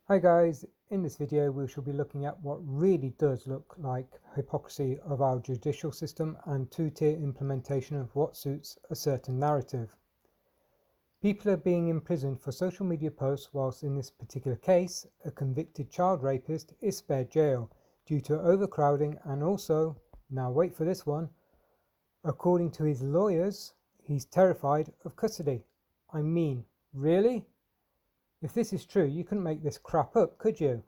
Hi guys, in this video we shall be looking at what really does look like hypocrisy of our judicial system and two-tier implementation of what suits a certain narrative. People are being imprisoned for social media posts, whilst in this particular case a convicted child rapist is spared jail due to overcrowding, and also, now wait for this one, according to his lawyers, he's terrified of custody. I mean, really? If this is true, you couldn't make this crap up, could you?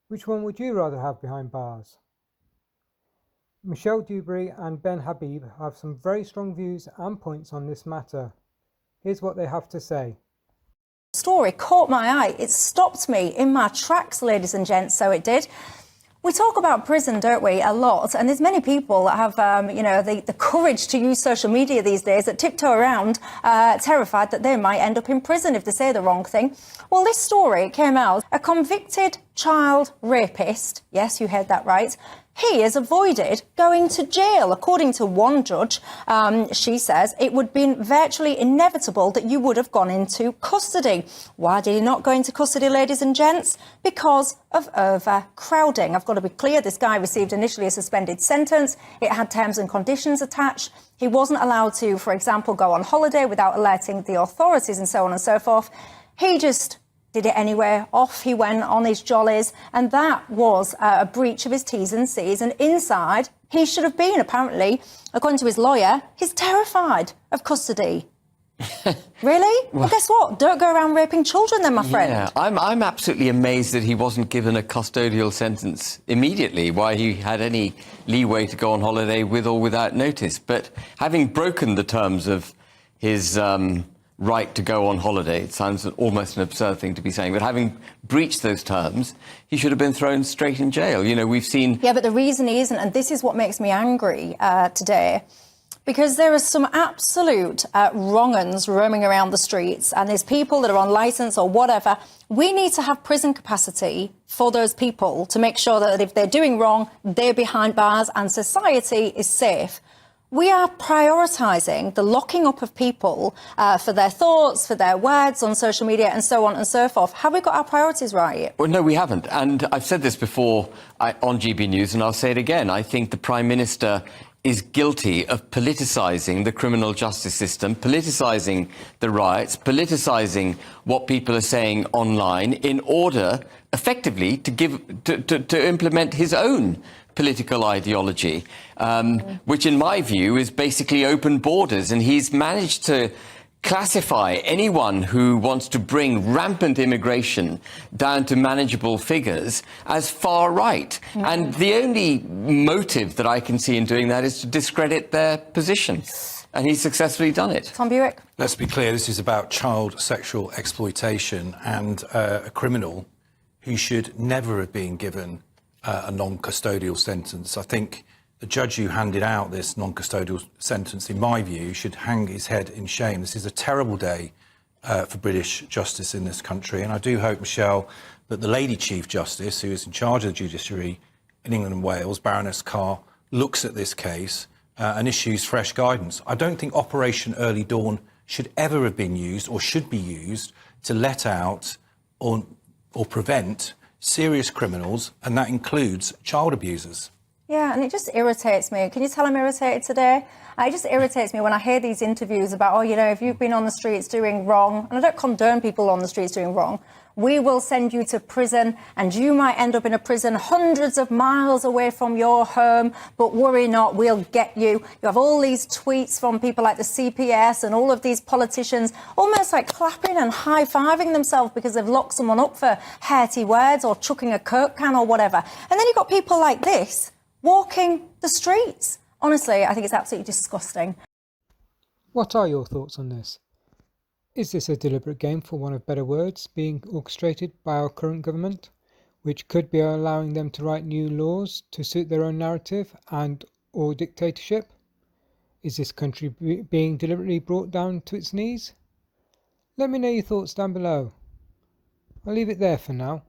Which one would you rather have behind bars? Michelle Dewberry and Ben Habib have some very strong views and points on this matter. Here's what they have to say. Story caught my eye. It stopped me in my tracks, ladies and gents, so it did. We talk about prison, don't we, a lot, and there's many people that have, the courage to use social media these days that tiptoe around terrified that they might end up in prison if they say the wrong thing. Well, this story came out. A convicted child rapist, yes, you heard that right, he has avoided going to jail. According to one judge, she says it would be virtually inevitable that you would have gone into custody. Why did he not go into custody, ladies and gents? Because of overcrowding. I've got to be clear, this guy received initially a suspended sentence. It had terms and conditions attached. He wasn't allowed to, for example, go on holiday without alerting the authorities and so on and so forth. He just did it anyway. Off he went on his jollies, and that was a breach of his T's and C's, and inside he should have been, apparently, according to his lawyer, he's terrified of custody. Really? Well, guess what? Don't go around raping children then, my friend. Yeah, I'm absolutely amazed that he wasn't given a custodial sentence immediately, why he had any leeway to go on holiday with or without notice. But having broken the terms of his right to go on holiday, it sounds almost an absurd thing to be saying, but having breached those terms, he should have been thrown straight in jail. You know, we've seen... Yeah, but the reason he isn't, and this is what makes me angry today, because there are some absolute wrong-uns roaming around the streets, and there's people that are on licence or whatever. We need to have prison capacity for those people to make sure that if they're doing wrong, they're behind bars and society is safe. We are prioritising the locking up of people for their thoughts, for their words on social media and so on and so forth. Have we got our priorities right? Well, no, we haven't. And I've said this before on GB News, and I'll say it again. I think the Prime Minister is guilty of politicising the criminal justice system, politicising the riots, politicising what people are saying online in order, effectively, to implement his own political ideology, which in my view is basically open borders, and he's managed to classify anyone who wants to bring rampant immigration down to manageable figures as far right. And the only motive that I can see in doing that is to discredit their position. And he's successfully done it. Tom Buick. Let's be clear, this is about child sexual exploitation and a criminal who should never have been given a non-custodial sentence. I think the judge who handed out this non-custodial sentence, in my view, should hang his head in shame. This is a terrible day for British justice in this country, and I do hope, Michelle, that the Lady Chief Justice, who is in charge of the judiciary in England and Wales, Baroness Carr, looks at this case and issues fresh guidance. I don't think Operation Early Dawn should ever have been used or should be used to let out or prevent serious criminals, and that includes child abusers. Yeah, and it just irritates me. Can you tell I'm irritated today? It just irritates me when I hear these interviews about, oh, you know, if you've been on the streets doing wrong, and I don't condone people on the streets doing wrong, we will send you to prison, and you might end up in a prison hundreds of miles away from your home, but worry not, we'll get you. You have all these tweets from people like the CPS and all of these politicians almost like clapping and high-fiving themselves because they've locked someone up for hearty words or chucking a Coke can or whatever. And then you've got people like this walking the streets. Honestly, I think it's absolutely disgusting. What are your thoughts on this? Is this a deliberate game, for want of better words, being orchestrated by our current government, which could be allowing them to write new laws to suit their own narrative and or dictatorship? Is this country being deliberately brought down to its knees? Let me know your thoughts down below. I'll leave it there for now.